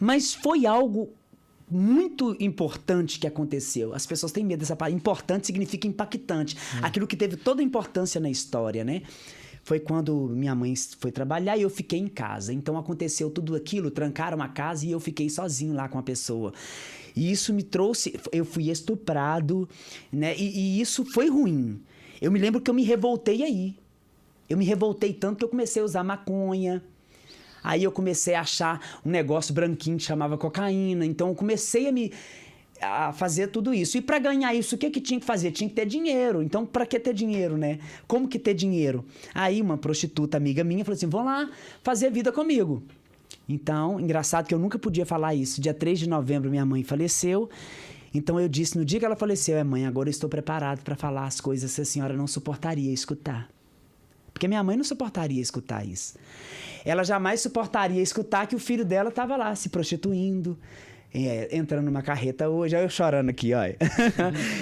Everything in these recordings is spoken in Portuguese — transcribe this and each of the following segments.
Mas foi algo muito importante que aconteceu. As pessoas têm medo dessa palavra. Importante significa impactante. Aquilo que teve toda a importância na história, né? Foi quando minha mãe foi trabalhar e eu fiquei em casa. Então aconteceu tudo aquilo, trancaram a casa e eu fiquei sozinho lá com a pessoa. E isso me trouxe... Eu fui estuprado, né? E isso foi ruim. Eu me lembro que eu me revoltei aí. Eu me revoltei tanto que eu comecei a usar maconha. Aí eu comecei a achar um negócio branquinho que chamava cocaína. Então eu comecei a fazer tudo isso. E para ganhar isso, o que tinha que fazer? Tinha que ter dinheiro. Então, para que ter dinheiro, né? Como que ter dinheiro? Aí uma prostituta amiga minha falou assim, vão lá fazer vida comigo. Então, engraçado que eu nunca podia falar isso. Dia 3 de novembro, minha mãe faleceu. Então eu disse, no dia que ela faleceu, mãe, agora eu estou preparado para falar as coisas que a senhora não suportaria escutar. Porque minha mãe não suportaria escutar isso. Ela jamais suportaria escutar que o filho dela estava lá se prostituindo, entrando numa carreta hoje. Olha eu chorando aqui, olha.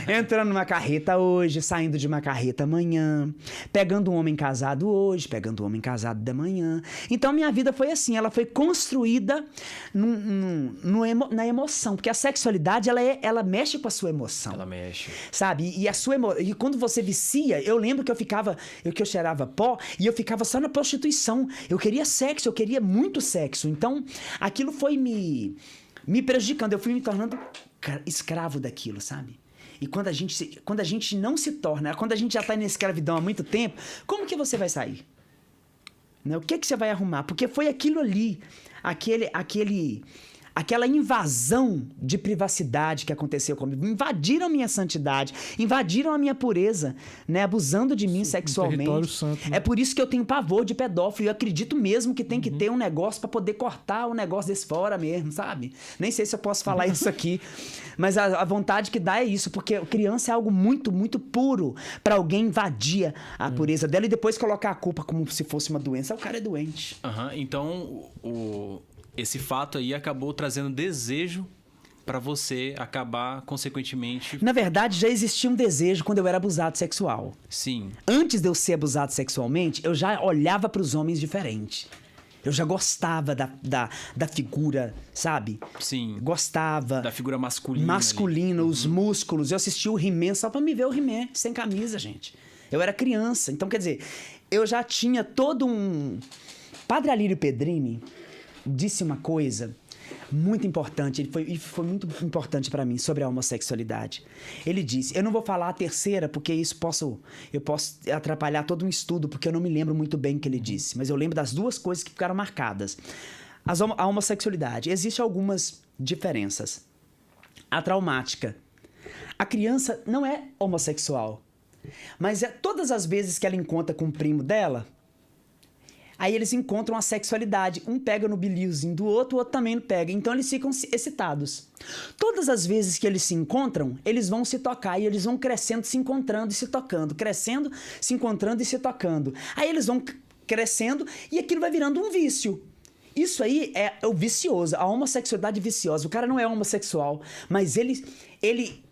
Entrando numa carreta hoje, saindo de uma carreta amanhã, pegando um homem casado hoje, pegando um homem casado da manhã. Então minha vida foi assim, ela foi construída na emoção, porque a sexualidade ela mexe com a sua emoção. Ela mexe. Sabe? E quando você vicia, eu lembro que eu cheirava pó e eu ficava só na prostituição. Eu queria sexo, eu queria muito sexo. Então aquilo foi me prejudicando, eu fui me tornando escravo daquilo, sabe? E quando a gente não se torna, quando a gente já está na escravidão há muito tempo, como que você vai sair? Né? O que você vai arrumar? Porque foi aquilo ali, aquela invasão de privacidade que aconteceu comigo. Invadiram a minha santidade, invadiram a minha pureza, né? Abusando de mim sexualmente. Território santo, né? É por isso que eu tenho pavor de pedófilo. Eu acredito mesmo que tem que ter um negócio para poder cortar o negócio desse fora mesmo, sabe? Nem sei se eu posso falar isso aqui, mas a vontade que dá é isso, porque criança é algo muito, muito puro para alguém invadir a pureza dela e depois colocar a culpa como se fosse uma doença. O cara é doente. Então, esse fato aí acabou trazendo desejo pra você acabar, consequentemente... Na verdade, já existia um desejo quando eu era abusado sexual. Sim. Antes de eu ser abusado sexualmente, eu já olhava pros homens diferente. Eu já gostava da figura, sabe? Sim. Gostava. Da figura masculina. Masculina, os músculos. Eu assistia o He-Man só pra me ver o He-Man sem camisa, gente. Eu era criança. Então, quer dizer, eu já tinha todo um... Padre Alírio Pedrini disse uma coisa muito importante, foi muito importante para mim, sobre a homossexualidade. Ele disse, eu não vou falar a terceira, porque eu posso atrapalhar todo um estudo, porque eu não me lembro muito bem o que ele disse, mas eu lembro das duas coisas que ficaram marcadas. A homossexualidade, existem algumas diferenças. A traumática. A criança não é homossexual, mas todas as vezes que ela encontra com o primo dela, aí eles encontram a sexualidade. Um pega no biliozinho do outro, o outro também pega. Então eles ficam excitados. Todas as vezes que eles se encontram, eles vão se tocar. E eles vão crescendo, se encontrando e se tocando. Crescendo, se encontrando e se tocando. Aí eles vão crescendo e aquilo vai virando um vício. Isso aí é o vicioso, a homossexualidade viciosa. O cara não é homossexual, mas ele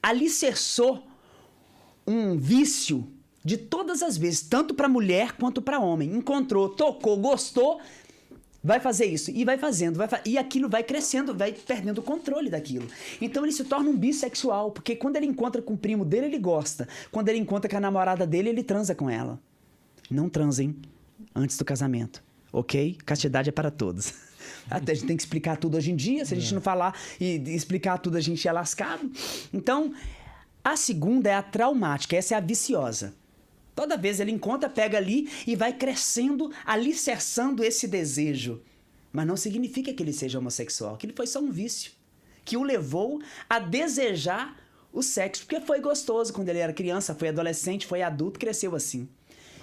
alicerçou um vício de todas as vezes, tanto para mulher quanto para homem. Encontrou, tocou, gostou, vai fazer isso. E vai fazendo, e aquilo vai crescendo, vai perdendo o controle daquilo. Então ele se torna um bissexual, porque quando ele encontra com o primo dele, ele gosta. Quando ele encontra com a namorada dele, ele transa com ela. Não transem antes do casamento, ok? Castidade é para todos. Até a gente tem que explicar tudo hoje em dia. Se a gente não falar e explicar tudo, a gente é lascado. Então, a segunda é a traumática, essa é a viciosa. Toda vez ele encontra, pega ali e vai crescendo, alicerçando esse desejo. Mas não significa que ele seja homossexual, que ele foi só um vício, que o levou a desejar o sexo, porque foi gostoso quando ele era criança, foi adolescente, foi adulto, cresceu assim.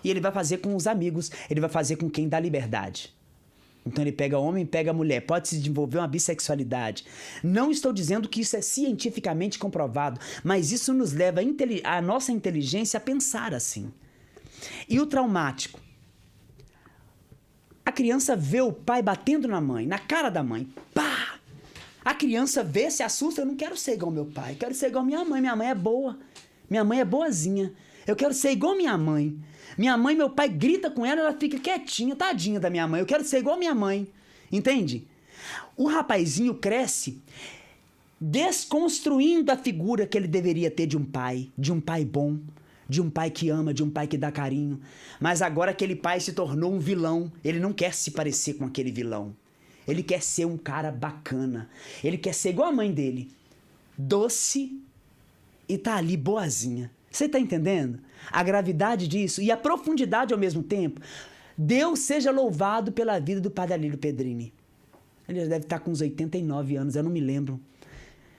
E ele vai fazer com os amigos, ele vai fazer com quem dá liberdade. Então ele pega homem, pega mulher, pode se desenvolver uma bissexualidade. Não estou dizendo que isso é cientificamente comprovado, mas isso nos leva a nossa inteligência a pensar assim. E o traumático? A criança vê o pai batendo na mãe, na cara da mãe. Pá! A criança vê, se assusta, eu não quero ser igual ao meu pai, eu quero ser igual a minha mãe é boa. Minha mãe é boazinha. Eu quero ser igual a minha mãe. Minha mãe, meu pai grita com ela, ela fica quietinha, tadinha da minha mãe. Eu quero ser igual a minha mãe. Entende? O rapazinho cresce desconstruindo a figura que ele deveria ter de um pai bom, de um pai que ama, de um pai que dá carinho. Mas agora aquele pai se tornou um vilão. Ele não quer se parecer com aquele vilão. Ele quer ser um cara bacana. Ele quer ser igual a mãe dele. Doce e tá ali boazinha. Você tá entendendo? A gravidade disso e a profundidade ao mesmo tempo. Deus seja louvado pela vida do Padre Alírio Pedrini. Ele já deve estar com uns 89 anos, eu não me lembro.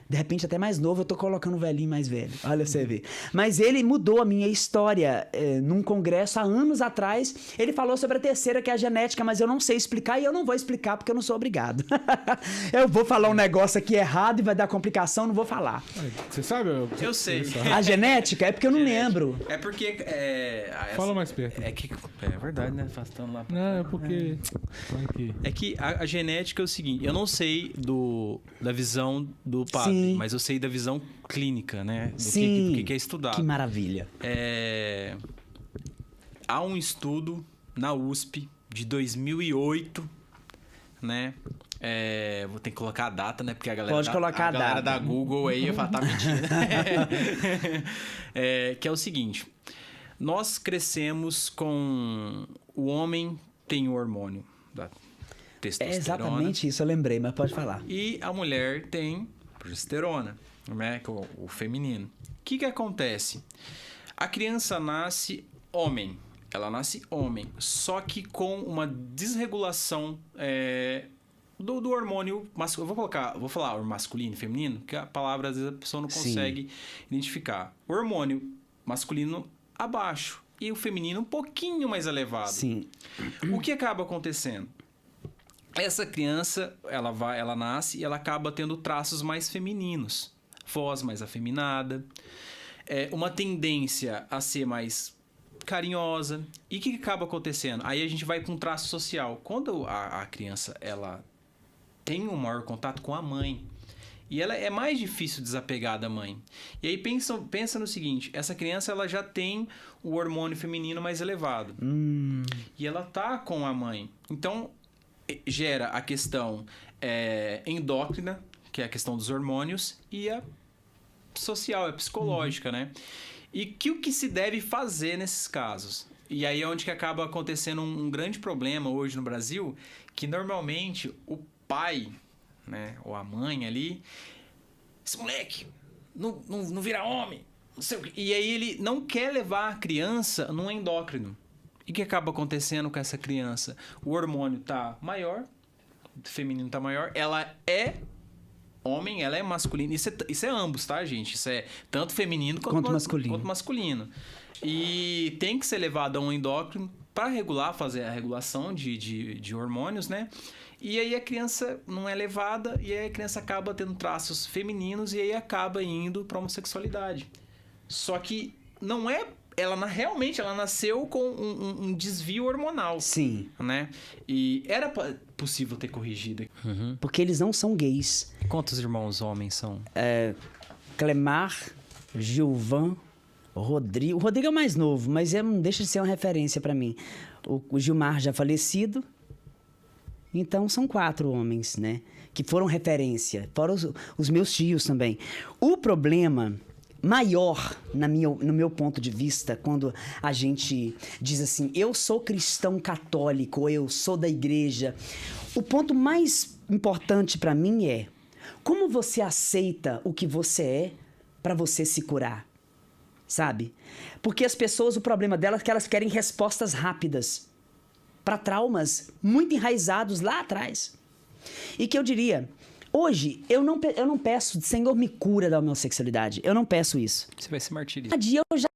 De repente, até mais novo, eu tô colocando um velhinho mais velho. Olha, você vê. Mas ele mudou a minha história. Num congresso, há anos atrás, ele falou sobre a terceira, que é a genética, mas eu não sei explicar e eu não vou explicar porque eu não sou obrigado. Eu vou falar um negócio aqui errado e vai dar complicação, não vou falar. Você sabe? Eu sei. A genética é porque eu não lembro. É porque... Fala mais perto. É verdade, né? Afastando lá. Não, é porque... É que a genética é o seguinte, eu não sei da visão do padre, Sim. mas eu sei da visão clínica, né? Sim. Do que é estudado. Que maravilha. Há um estudo na USP de 2008, né? Vou ter que colocar a data, né? Porque a galera, Pode colocar a galera data. da Google aí vai tá mentindo. Que é o seguinte. Nós crescemos com... O homem tem o hormônio da testosterona. É exatamente isso, eu lembrei, mas pode falar. E a mulher tem progesterona, né? Que é o feminino. O que acontece? A criança nasce homem. Ela nasce homem. Só que com uma desregulação do hormônio masculino. Vou falar masculino e feminino, que a palavra às vezes a pessoa não consegue identificar. O hormônio masculino abaixo e o feminino um pouquinho mais elevado. Sim. O que acaba acontecendo? Essa criança, ela nasce e ela acaba tendo traços mais femininos. Voz mais afeminada. Uma tendência a ser mais carinhosa. E o que acaba acontecendo? Aí a gente vai com um traço social. Quando a criança ela tem um maior contato com a mãe, e ela é mais difícil desapegar da mãe. E aí pensa no seguinte, essa criança ela já tem o hormônio feminino mais elevado. E ela tá com a mãe. Então, gera a questão endócrina, que é a questão dos hormônios, e a social, a psicológica, né? E o que se deve fazer nesses casos? E aí é onde que acaba acontecendo um grande problema hoje no Brasil, que normalmente o pai, né, ou a mãe ali, esse moleque não vira homem, não sei o quê. E aí ele não quer levar a criança num endócrino. E o que acaba acontecendo com essa criança? O hormônio tá maior, o feminino tá maior, ela é homem, ela é masculina. Isso é ambos, tá, gente? Isso é tanto feminino quanto masculino. E tem que ser levado a um endócrino para fazer a regulação de hormônios, né? E aí a criança não é levada e aí a criança acaba tendo traços femininos e aí acaba indo para homossexualidade. Só que não é... Realmente ela nasceu com um desvio hormonal. Sim. Né? E era possível ter corrigido. Porque eles não são gays. Quantos irmãos homens são? Clemar, Gilvan, Rodrigo. O Rodrigo é o mais novo, mas não deixa de ser uma referência para mim. O Gilmar já falecido. Então, são 4 homens, né? Que foram referência. Fora os meus tios também. O problema maior, no meu ponto de vista, quando a gente diz assim, eu sou cristão católico, ou eu sou da igreja, o ponto mais importante para mim é como você aceita o que você é para você se curar, sabe? Porque as pessoas, o problema delas é que elas querem respostas rápidas para traumas muito enraizados lá atrás. E que eu diria... Hoje, eu não peço, Senhor, me cura da homossexualidade. Eu não peço isso. Você vai se martirizar. Cada dia eu já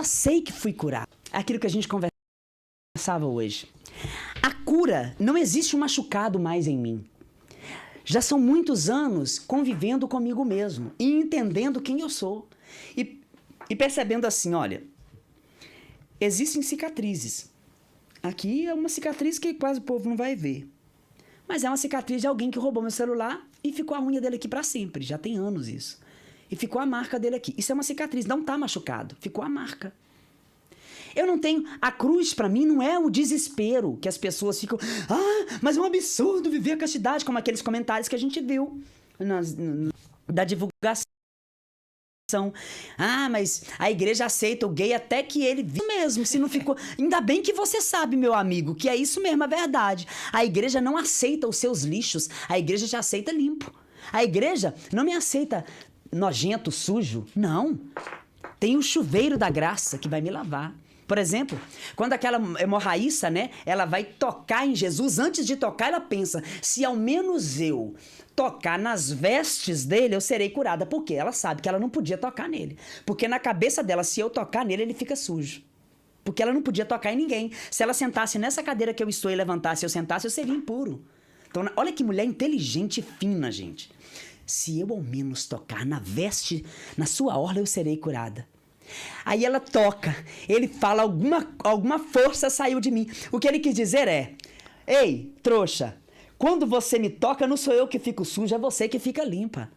sei que fui curar. Aquilo que a gente conversava hoje. A cura, não existe um machucado mais em mim. Já são muitos anos convivendo comigo mesmo e entendendo quem eu sou. E percebendo assim, olha, existem cicatrizes. Aqui é uma cicatriz que quase o povo não vai ver. Mas é uma cicatriz de alguém que roubou meu celular e ficou a unha dele aqui pra sempre. Já tem anos isso. E ficou a marca dele aqui. Isso é uma cicatriz, não tá machucado. Ficou a marca. Eu não tenho... A cruz, pra mim, não é o desespero que as pessoas ficam... mas é um absurdo viver a castidade, como aqueles comentários que a gente viu da divulgação. Mas a igreja aceita o gay até que ele viu mesmo, se não ficou... Ainda bem que você sabe, meu amigo, que é isso mesmo, a verdade. A igreja não aceita os seus lixos, a igreja te aceita limpo. A igreja não me aceita nojento, sujo, não. Tem o chuveiro da graça que vai me lavar. Por exemplo, quando aquela hemorraíça, né, ela vai tocar em Jesus, antes de tocar, ela pensa, se ao menos eu tocar nas vestes dele, eu serei curada. Por quê? Ela sabe que ela não podia tocar nele. Porque na cabeça dela, se eu tocar nele, ele fica sujo. Porque ela não podia tocar em ninguém. Se ela sentasse nessa cadeira que eu estou e levantasse, eu sentasse, eu seria impuro. Então, olha que mulher inteligente e fina, gente. Se eu ao menos tocar na veste, na sua orla, eu serei curada. Aí ela toca, ele fala, alguma força saiu de mim. O que ele quis dizer é, ei, trouxa, quando você me toca, não sou eu que fico suja, é você que fica limpa.